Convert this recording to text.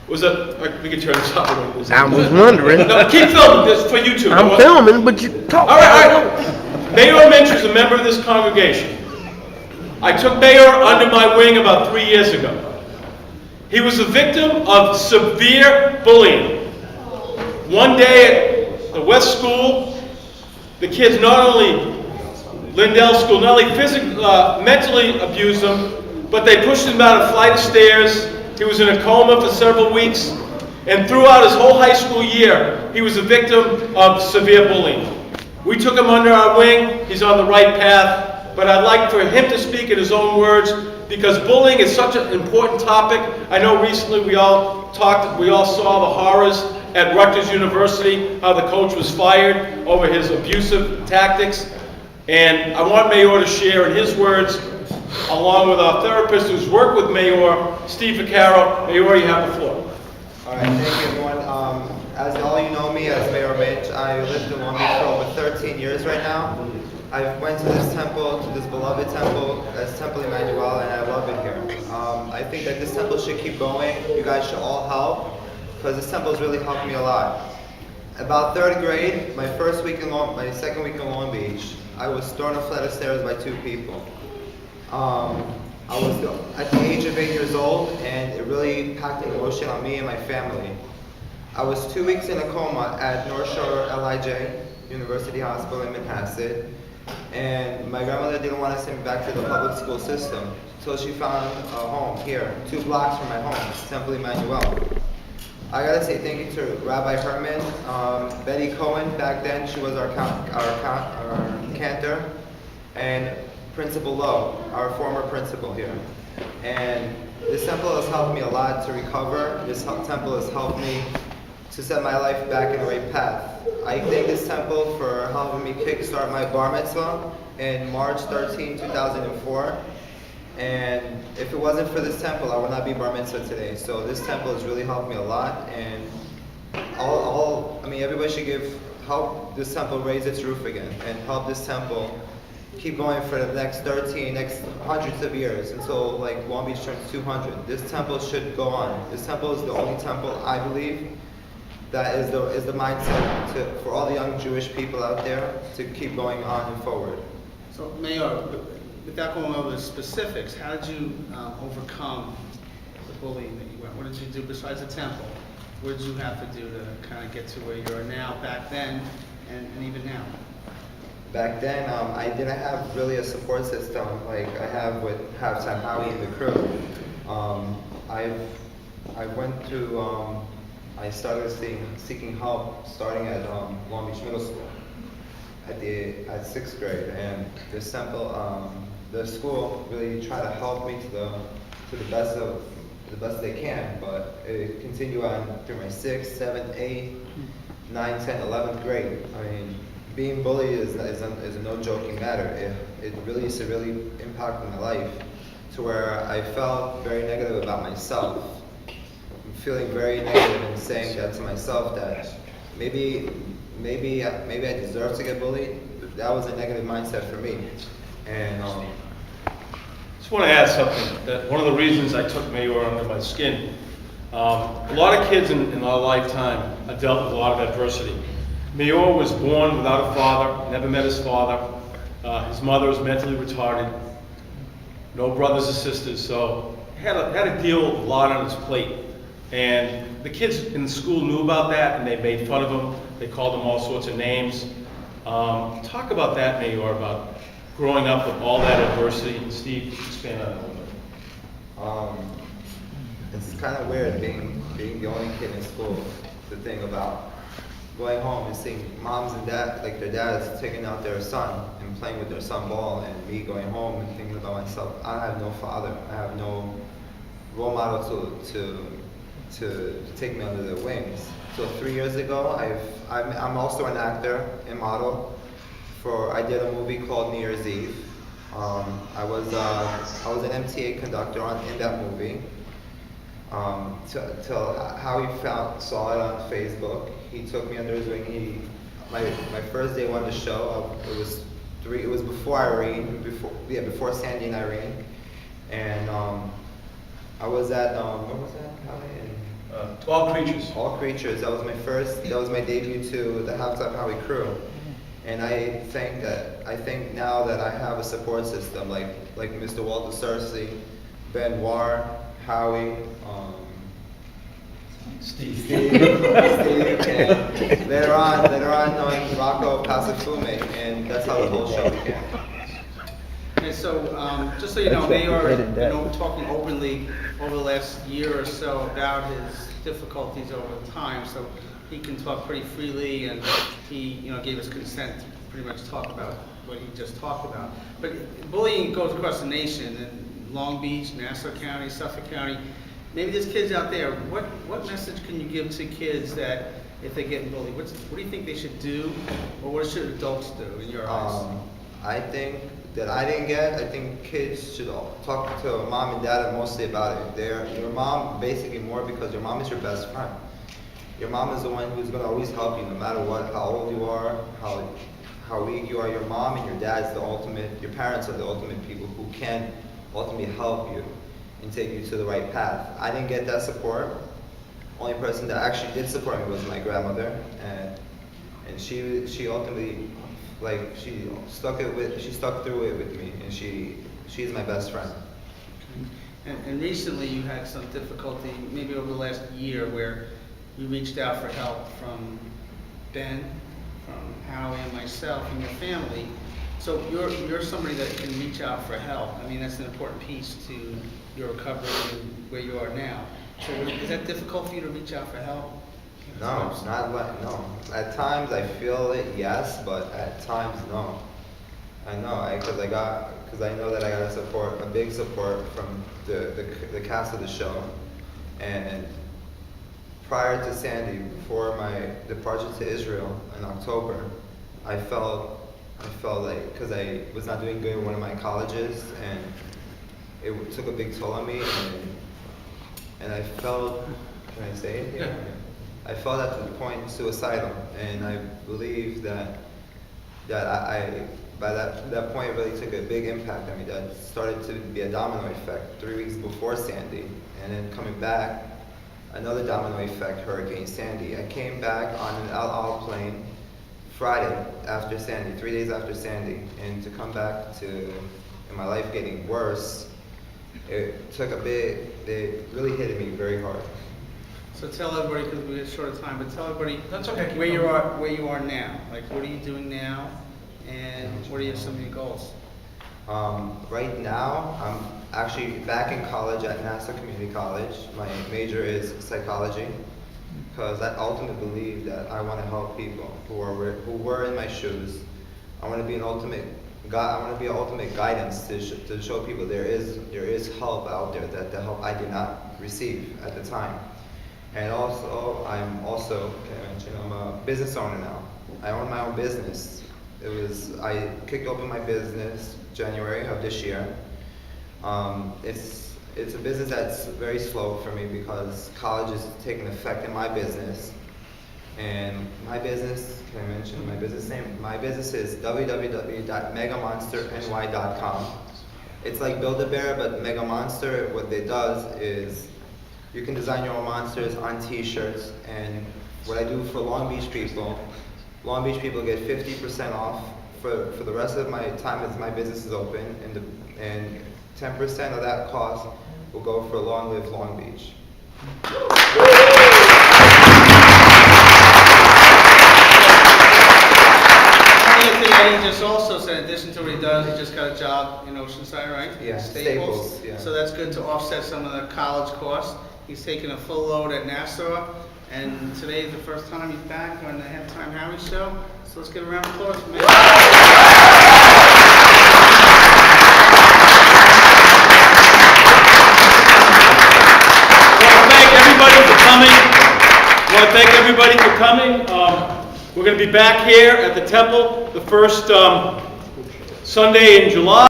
Was that, we can turn this up a little bit. I was wondering. No, keep filming this for YouTube. I'm filming, but you talk. All right. Mayor Minch is a member of this congregation. I took Mayor under my wing about 3 years ago. He was a victim of severe bullying. One day at the West School, the kids not only, Lindell School, not only physically, mentally abused him, but they pushed him down a flight of stairs. He was in a coma for several weeks, and throughout his whole high school year, he was a victim of severe bullying. We took him under our wing. He's on the right path, but I'd like for him to speak in his own words, because bullying is such an important topic. I know recently we all saw the horrors at Rutgers University, how the coach was fired over his abusive tactics. And I want Mayor to share in his words, along with our therapist who's worked with Mayor, Steve Vaccaro. Mayor, you have the floor. All right, thank you, everyone. As all you know me as Mayor Minch, I lived in Long Beach for over 13 years right now. I went to this temple, to this beloved temple, as Temple Emanu'el, and I love it here. I think that this temple should keep going. You guys should all help, because this temple has really helped me a lot. About third grade, my second week in Long Beach, I was thrown a flight of stairs by two people. I was at the age of 8 years old, and it really packed an emotion on me and my family. I was 2 weeks in a coma at North Shore LIJ, University Hospital in Manhasset, and my grandmother didn't want to send me back to the public school system, so she found a home here, 2 blocks from my home, Temple Emanu'el. I gotta say thank you to Rabbi Herman, Betty Cohen, back then she was our cantor, and Principal Lowe, our former principal here. And this temple has helped me a lot to recover. This temple has helped me to set my life back in the right path. I thank this temple for helping me kickstart my bar mitzvah in March 13, 2004. And if it wasn't for this temple, I would not be bar mitzvah today. So this temple has really helped me a lot, and everybody should help this temple raise its roof again, and help this temple keep going for the next hundreds of years until like Long Beach turns 200. This temple should go on. This temple is the only temple, I believe, that is the mindset for all the young Jewish people out there to keep going on and forward. So, Mayor, without going over the specifics, how did you overcome the bullying that you went? What did you do besides the temple? What did you have to do to kind of get to where you are now, back then, and even now? Back then, I didn't have really a support system like I have with Halftime Howie and the crew. I started seeking help starting at Long Beach Middle School at 6th grade, and this temple, the school really tried to help me to the best they can, but it continued on through my 6th, 7th, 8th, 9th, 10th, 11th grade. I mean, being bullied is a no joking matter. It really severely impacted my life to where I felt very negative about myself. I'm feeling very negative and saying that to myself that maybe I deserve to get bullied. That was a negative mindset for me. And Just want to add something. That one of the reasons I took Mayor under my skin, a lot of kids in our lifetime have dealt with a lot of adversity. Mayor was born without a father, never met his father. His mother was mentally retarded, no brothers or sisters, so had to deal with a lot on his plate. And the kids in the school knew about that, and they made fun of him. They called him all sorts of names. Talk about that, Mayor, about growing up with all that adversity. And Steve, expand on that a little bit. It's kind of weird being the only kid in school to think about. Going home and seeing moms and dads, like their dads, taking out their son and playing with their son ball, and me going home and thinking about myself. I have no father. I have no role model to take me under their wings. So 3 years ago, I'm also an actor and model. I did a movie called New Year's Eve. I was an MTA conductor in that movie. Till Howie saw it on Facebook. He took me under his wing. My first day on the show, it was before Irene, before Sandy and Irene, and I was at where was that? Howie? All creatures. All Creatures. That was my debut to the Halftime Howie crew. And I think now that I have a support system like Mr. Walter Cersei, Ben War, Howie, Steve, and later on knowing Rocco Pasafume, and that's how the whole show began. And so, just so you know, Mayor, talking openly over the last year or so about his difficulties over time, so he can talk pretty freely, and he, gave us consent to pretty much talk about what he just talked about. But bullying goes across the nation, in Long Beach, Nassau County, Suffolk County. Maybe there's kids out there. What message can you give to kids that if they get bullied, what do you think they should do, or what should adults do in your eyes? I think kids should talk to mom and dad mostly about it. Your mom, basically more because your mom is your best friend. Your mom is the one who's going to always help you no matter what, how old you are, how weak you are. Your mom and your dad's your parents are the ultimate people who can ultimately help you and take you to the right path. I didn't get that support. Only person that actually did support me was my grandmother, and she ultimately, she stuck through it with me, and she's my best friend. And recently you had some difficulty, maybe over the last year, where you reached out for help from Ben, from Howie, and myself, and your family. So you're somebody that can reach out for help. I mean, that's an important piece to your recovery and where you are now. So is that difficult for you to reach out for help? No, it's not no. At times I feel it, yes, but at times no. I know, because I know that I got a big support from the cast of the show. And prior to Sandy, before my departure to Israel in October, I felt like, because I was not doing good in one of my colleges, and it took a big toll on me, and I felt, can I say it? Yeah. I felt at the point suicidal, and I believe that I by that point it really took a big impact on me. That started to be a domino effect 3 weeks before Sandy, and then coming back, another domino effect, Hurricane Sandy. I came back on an El Al plane Friday after Sandy, 3 days after Sandy, and to come back to my life getting worse, it really hit me very hard. So tell everybody, because we have a short time, but tell everybody That's okay. where you are now. Like, what are you doing now, and what are some of your goals? Right now, I'm actually back in college at Nassau Community College. My major is psychology, because I ultimately believe that I want to help people who were in my shoes. I want to be an ultimate guidance to show people there is help out there, that the help I did not receive at the time. And also, I'm a business owner now. I own my own business. I kicked open my business January of this year. It's a business that's very slow for me because college is taking effect in my business. And my business, can I mention my business name? My business is www.megamonsterny.com. It's like Build-A-Bear, but Mega Monster, what it does is you can design your own monsters on t-shirts, and what I do for Long Beach people get 50% off for the rest of my time as my business is open, and 10% of that cost will go for Long Live Long Beach. He just also said, in addition to what he does, he just got a job in Oceanside, right? Yeah, Staples, yeah. So that's good to offset some of the college costs. He's taking a full load at Nassau, and today is the first time he's back on the Halftime Howie show. So let's give a round of applause for me. I want to thank everybody for coming. We're going to be back here at the Temple the first Sunday in July.